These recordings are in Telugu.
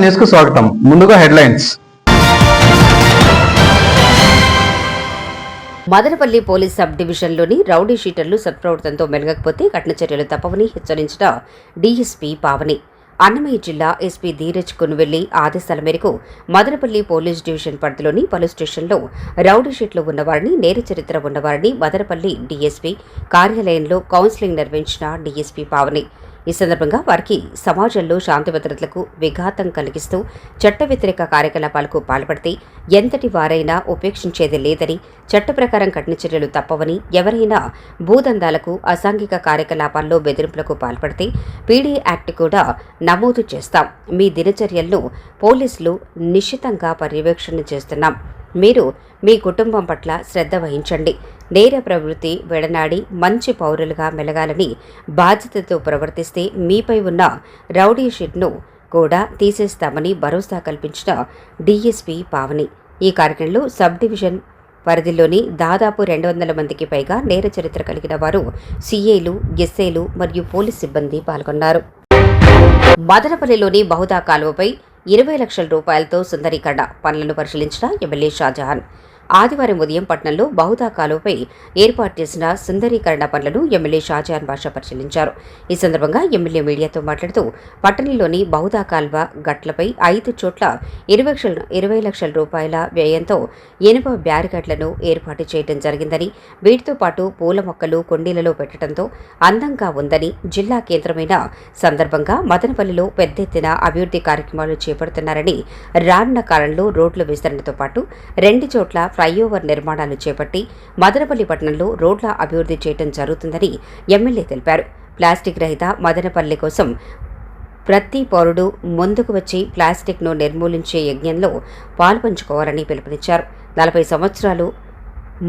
న్యూస్ కు స్వాగతం. ముందుగా హెడ్లైన్స్. మదనపల్లి పోలీస్ సబ్ డివిజన్లోని రౌడీ షీటర్లు సత్ప్రవర్తనతో మెలగకపోతే కఠిన చర్యలు తప్పవని హెచ్చరించిన డీఎస్పీ పావని. అన్నమయ్య జిల్లా ఎస్పీ ధీరజ్ కొనువెల్లి ఆదేశాల మేరకు మదనపల్లి పోలీస్ డివిజన్ పరిధిలోని పలు స్టేషన్లో రౌడీ షీట్లు ఉన్నవారిని, నేర చరిత్ర ఉన్నవారిని మదనపల్లి డీఎస్పీ కార్యాలయంలో కౌన్సిలింగ్ నిర్వహించిన డీఎస్పీ పావని. ఈ సందర్భంగా వారికి సమాజంలో శాంతి భద్రతలకు విఘాతం కలిగిస్తూ చట్ట వ్యతిరేక కార్యకలాపాలకు పాల్పడితే ఎంతటి వారైనా ఉపేక్షించేది లేదని, చట్ట ప్రకారం కఠిన చర్యలు తప్పవని, ఎవరైనా భూదందాలకు, అసాంఘిక కార్యకలాపాల్లో బెదిరింపులకు పాల్పడితే పీడీ యాక్ట్ కూడా నమోదు చేస్తాం. మీ దినచర్యలను పోలీసులు నిశితంగా పర్యవేక్షణ చేస్తున్నాం. మీరు మీ కుటుంబం పట్ల శ్రద్ధ వహించండి. నేర ప్రవృత్తి వెడనాడి మంచి పౌరులుగా మెలగాలని, బాధ్యతతో ప్రవర్తిస్తే మీపై ఉన్న రౌడీ షీట్ను కూడా తీసేస్తామని భరోసా కల్పించిన డీఎస్పీ పావని. ఈ కార్యక్రమంలో సబ్ డివిజన్ పరిధిలోని దాదాపు 200 మందికి పైగా నేర చరిత్ర కలిగిన వారు, సీఏలు, ఎస్ఐలు మరియు పోలీస్ సిబ్బంది పాల్గొన్నారు. మదనపల్లిలోని బహుదా కాలువపై 20 లక్షల రూపాయలతో సుందరీకరణ పనులను పరిశీలించిన ఎమ్మెల్యే షాజహాన్. ఆదివారం ఉదయం పట్టణంలో బహుదా కాలువపై ఏర్పాటు చేసిన సుందరీకరణ పనులను ఎమ్మెల్యే షాజహాన్ బాషా పరిశీలించారు. ఈ సందర్భంగా ఎమ్మెల్యే మీడియాతో మాట్లాడుతూ పట్టణంలోని బహుదా కాల్వ గట్లపై 5 చోట్ల 20 లక్షల రూపాయల వ్యయంతో ఇనుప బ్యారికేడ్లను ఏర్పాటు చేయడం జరిగిందని, వీటితో పాటు పూల మొక్కలు కుండీలలో పెట్టడంతో అందంగా ఉందని, జిల్లా కేంద్రమైన సందర్భంగా మదనపల్లిలో పెద్ద ఎత్తున అభివృద్ధి కార్యక్రమాలు చేపడుతున్నారని, రానున్న కాలంలో రోడ్ల విస్తరణతో పాటు 2 చోట్ల ఫ్లైఓవర్ నిర్మాణాలు చేపట్టి మదనపల్లి పట్టణంలో రోడ్ల అభివృద్ధి చేయడం జరుగుతుందని ఎమ్మెల్యే తెలిపారు. ప్లాస్టిక్ రహిత మదనపల్లి కోసం ప్రతి పౌరుడు ముందుకు వచ్చి ప్లాస్టిక్ను నిర్మూలించే యజ్ఞంలో పాల్పంచుకోవాలని పిలుపునిచ్చారు. 40 సంవత్సరాలు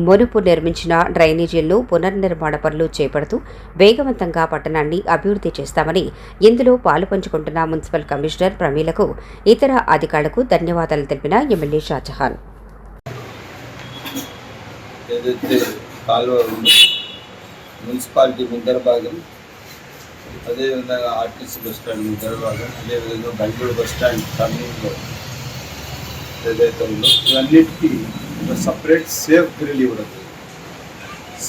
మునుపు నిర్మించిన డ్రైనేజీలను పునర్నిర్మాణ పనులు చేపడుతూ వేగవంతంగా పట్టణాన్ని అభివృద్ధి చేస్తామని, ఇందులో పాలుపంచుకుంటున్న మున్సిపల్ కమిషనర్ ప్రమీలకు, ఇతర అధికారులకు ధన్యవాదాలు తెలిపిన ఎమ్మెల్యే షాజహాన్. ఏదైతే కాలువ మున్సిపాలిటీ ముందర భాగం, అదేవిధంగా ఆర్టీసీ బస్ స్టాండ్ ముందర భాగం, అదేవిధంగా బెంగళూరు బస్ స్టాండ్ టర్నింగ్లో ఏదైతే ఉందో ఇవన్నిటికీ ఒక సపరేట్ సేఫ్ గ్రిల్ ఇవ్వడం.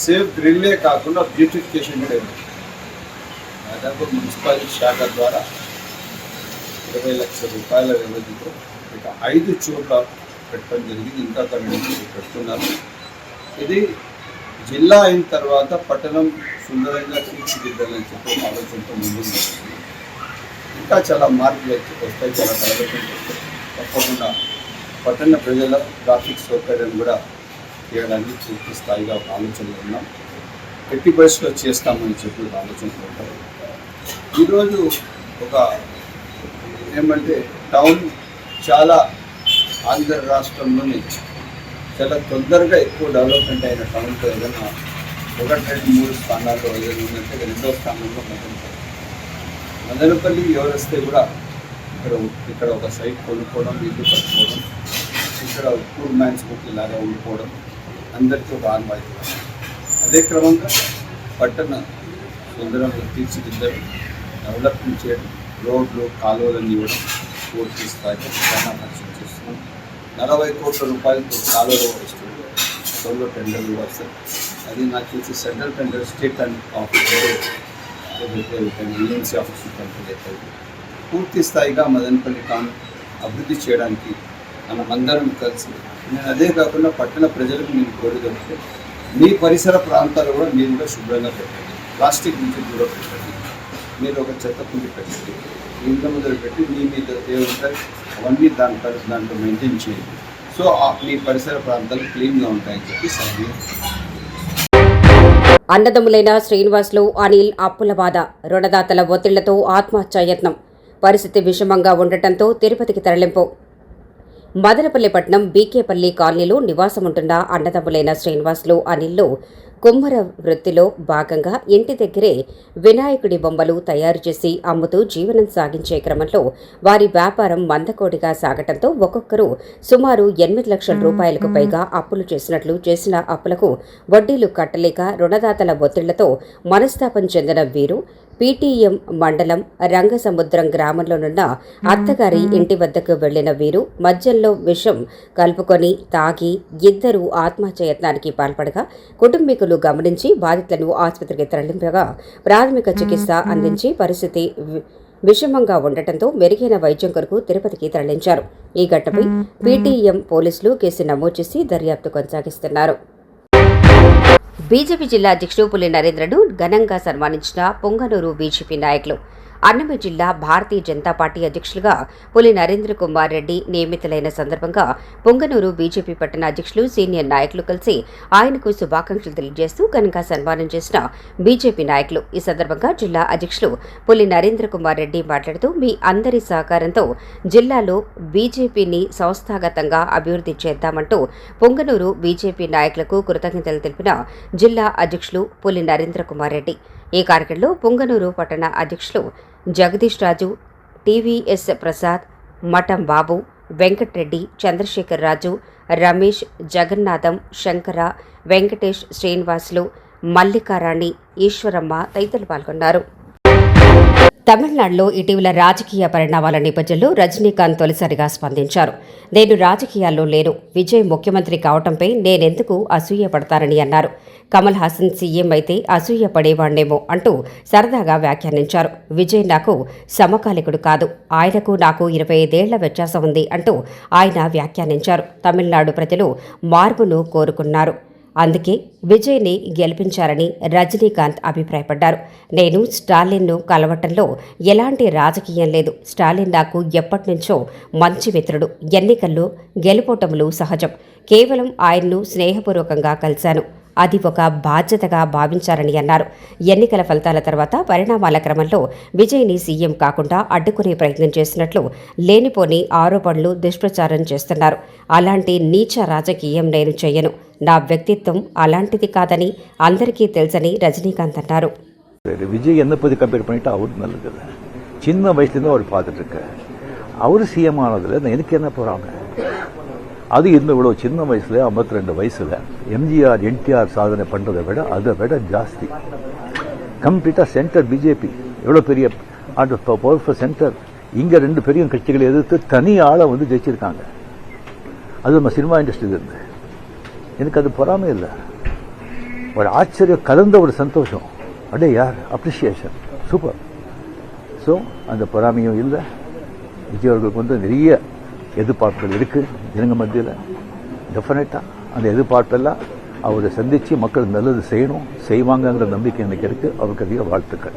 సేఫ్ గ్రిల్లే కాకుండా బ్యూటిఫికేషన్ కూడా ఇవ్వడం. దాదాపు మున్సిపాలిటీ శాఖ ద్వారా 20 లక్షల రూపాయల వ్యవధితో ఇక 5 చోట్ల పెట్టడం జరిగింది. ఇంకా కొన్ని పెడుతున్నారు. ఇది జిల్లా అయిన తర్వాత పట్టణం సుందరంగా తీర్చిదిద్దాలని చెప్పి ఆలోచనతో ముందుకు వస్తుంది. ఇంకా చాలా మార్పులు వస్తాయి, చాలా డెవలప్మెంట్ వస్తాయి. తప్పకుండా పట్టణ ప్రజల ట్రాఫిక్ సౌకర్యాన్ని కూడా చేయడానికి పూర్తి స్థాయిగా ఒక ఆలోచనలో ఉన్నాం. ఎట్టి పరిస్థితిలో చేస్తామని చెప్పి ఒక ఆలోచనలో ఉంటారు. ఈరోజు ఒక ఏమంటే టౌన్ చాలా ఆంధ్ర రాష్ట్రంలోని చాలా తొందరగా ఎక్కువ డెవలప్మెంట్ అయిన టౌన్తో ఏదైనా 1, 2, 3 స్థానాల్లో ఏదైనా ఉందంటే 2వ స్థానంలో మదనపల్లి ఎవరొస్తే కూడా ఇక్కడ ఒక సైట్ కొనుక్కోవడం, ఇల్లు కట్టుకోవడం, ఇక్కడ పూర్ మ్యాన్స్ బుక్ లాగా ఉండిపోవడం అందరికీ ఒక ఆన్వాయితీ. అదే క్రమంగా పట్టణ సుందరంగా తీర్చిదిద్దడం, డెవలప్మెంట్ చేయడం, రోడ్లు కాలువలన్నీ ఇవ్వడం పూర్తి స్థాయిలో చాలా ఖర్చు చేస్తున్నాం. 40 కోట్ల రూపాయలతో కాలువలో వస్తుంది. సోలో టెండర్లు వస్తాయి. అది నాకు తెలిసి central tender state and office agency office control అవుతుంది. పూర్తి స్థాయిగా మదనపల్లి టౌన్ అభివృద్ధి చేయడానికి మనమందరం కలిసి, నేను అదే కాకుండా పట్టణ ప్రజలకు నేను కోరుకుంటే మీ పరిసర ప్రాంతాలు కూడా మీరు కూడా శుభ్రంగా పెట్టండి. ప్లాస్టిక్ నుంచి దూరం పెట్టండి. మీరు ఒక చెత్త కుండి పెట్టండి. ఇంత మొదలు పెట్టి మీ మీద ఏముంటాయి అవన్నీ దాంట్లో మెయింటైన్ చేయండి. సో మీ పరిసర ప్రాంతాలు క్లీన్గా ఉంటాయని చెప్పి సభ్యులు. అన్నదమ్ములైన శ్రీనివాసులు, అనిల్ అప్పుల బాధ, రుణదాతల ఒత్తిళ్లతో ఆత్మహత్యాయత్నం. పరిస్థితి విషమంగా ఉండటంతో తిరుపతికి తరలింపు. మదనపల్లి పట్టణం బీకేపల్లి కాలనీలో నివాసముంటున్న అన్నదమ్ములైన శ్రీనివాసులు, అనిల్లు కుమ్మర వృత్తిలో భాగంగా ఇంటి దగ్గరే వినాయకుడి బొమ్మలు తయారు చేసి అమ్ముతూ జీవనం సాగించే క్రమంలో వారి వ్యాపారం మందకోడిగా సాగటంతో ఒక్కొక్కరు సుమారు 8 లక్షల రూపాయలకు పైగా అప్పులు చేసిన అప్పులకు వడ్డీలు కట్టలేక రుణదాతల ఒత్తిళ్లతో మనస్తాపం చెందిన వీరు పీటీఎం మండలం రంగసముద్రం గ్రామంలోనున్న అత్తగారి ఇంటి వద్దకు వెళ్లిన వీరు మద్యంలో విషం కలుపుకొని తాగి ఇద్దరు ఆత్మహత్యయత్నానికి పాల్పడగా కుటుంబీకులు గమనించి బాధితులను ఆసుపత్రికి తరలింపగా ప్రాథమిక చికిత్స అందించి పరిస్థితి విషమంగా ఉండటంతో మెరుగైన వైద్యం కొరకు తిరుపతికి తరలించారు. ఈ ఘటనపై పీటీఎం పోలీసులు కేసు నమోదు చేసి దర్యాప్తు కొనసాగిస్తున్నారు. బీజేపీ జిల్లా అధ్యక్షుడు పులి నరేంద్రను ఘనంగా సన్మానించిన పొంగనూరు బీజేపీ నాయకులు. అన్నమయ్య జిల్లా భారతీయ జనతా పార్టీ అధ్యక్షులుగా పులి నరేంద్ర కుమార్ రెడ్డి నియమితులైన సందర్భంగా పొంగనూరు బీజేపీ పట్టణ అధ్యక్షులు సీనియర్ నాయకులు కలిసి ఆయనకు శుభాకాంక్షలు తెలియజేస్తూ ఘనంగా సన్మానం చేసిన బీజేపీ నాయకులు. ఈ సందర్భంగా జిల్లా అధ్యక్షులు పులి నరేంద్ర కుమార్ రెడ్డి మాట్లాడుతూ మీ అందరి సహకారంతో జిల్లాలో బీజేపీని సంస్థాగతంగా అభివృద్ధి చేద్దామంటూ పొంగనూరు బీజేపీ నాయకులకు కృతజ్ఞతలు తెలిపిన జిల్లా అధ్యక్షులు పులి నరేంద్ర కుమార్ రెడ్డి. ఈ కార్యక్రమంలో పొంగనూరు పట్టణ అధ్యక్షులు జగదీష్ రాజు, టీవీఎస్ ప్రసాద్, మఠం బాబు, వెంకట్రెడ్డి, చంద్రశేఖర్ రాజు, రమేష్, జగన్నాథం, శంకర, వెంకటేష్, శ్రీనివాసులు, మల్లికారాణి, ఈశ్వరమ్మ తదితరులు పాల్గొన్నారు. తమిళనాడులో ఇటీవల రాజకీయ పరిణామాల నేపథ్యంలో రజనీకాంత్ తొలిసారిగా స్పందించారు. నేను రాజకీయాల్లో లేను. విజయ్ ముఖ్యమంత్రి కావడంపై నేనెందుకు అసూయపడతానని అన్నారు. కమల్ హాసన్ సీఎం అయితే అసూయపడేవాణ్ణేమో అంటూ సరదాగా వ్యాఖ్యానించారు. విజయ్ నాకు సమకాలికుడు కాదు. ఆయనకు నాకు 25 ఏళ్ల వ్యత్యాసం ఉంది అంటూ ఆయన వ్యాఖ్యానించారు. తమిళనాడు ప్రజలు మార్పును కోరుకున్నారు. అందుకే విజయ్ని గెలిపించారని రజనీకాంత్ అభిప్రాయపడ్డారు. నేను స్టాలిన్ను కలవటంలో ఎలాంటి రాజకీయం లేదు. స్టాలిన్ నాకు ఎప్పటినుంచో మంచి మిత్రుడు. ఎన్నికల్లో గెలుపోటములు సహజం. కేవలం ఆయన్ను స్నేహపూర్వకంగా కలిశాను. అది ఒక బాధ్యతగా భావించారని అన్నారు. ఎన్నికల ఫలితాల తర్వాత పరిణామాల క్రమంలో విజయ్ని సీఎం కాకుండా అడ్డుకునే ప్రయత్నం చేసినట్లు లేనిపోని ఆరోపణలు దుష్ప్రచారం చేస్తున్నారు. అలాంటి నీచ రాజకీయం నేను చేయను. నా వ్యక్తిత్వం అలాంటిది కాదని అందరికీ తెలుసని రజనీకాంత్ అన్నారు. விஜய் என்ன பற்றி கம்பேர் பண்ணிட்டு அவரு நல்லது இல்லை. சின்ன வயசுலேருந்து அவர் பார்த்துட்டு இருக்காரு. அவர் சிஎம் ஆனதில் எனக்கு என்ன போகிறாங்க. அது இன்னும் இவ்வளோ சின்ன வயசுல 52 வயசுல எம்ஜிஆர் என்டிஆர் சாதனை பண்ணுறதை விட அதை விட ஜாஸ்தி கம்ப்ளீட்டாக சென்டர் பிஜேபி எவ்வளோ பெரிய பவர்ஃபுல் சென்டர். இங்கே 2 பெரிய கட்சிகளை எதிர்த்து தனி ஆளை வந்து ஜெயிச்சிருக்காங்க. அது நம்ம சினிமா இண்டஸ்ட்ரியில் இருந்து எனக்கு அது பொறாமை இல்லை. ஒரு ஆச்சரியம் கலந்த ஒரு சந்தோஷம். அடே யார் அப்ரிஷியேஷன் சூப்பர். ஸோ அந்த பொறாமையும் இல்லை. விஜய் அவர்களுக்கு வந்து நிறைய எதிர்பார்ப்புகள் இருக்குது ஜனங்க மத்தியில். டெஃபினட்டாக அந்த எதிர்பார்ப்பெல்லாம் அவரை சந்தித்து மக்கள் நல்லது செய்யணும் செய்வாங்கங்கிற நம்பிக்கை எனக்கு இருக்குது. அவருக்கு அதிக வாழ்த்துக்கள்.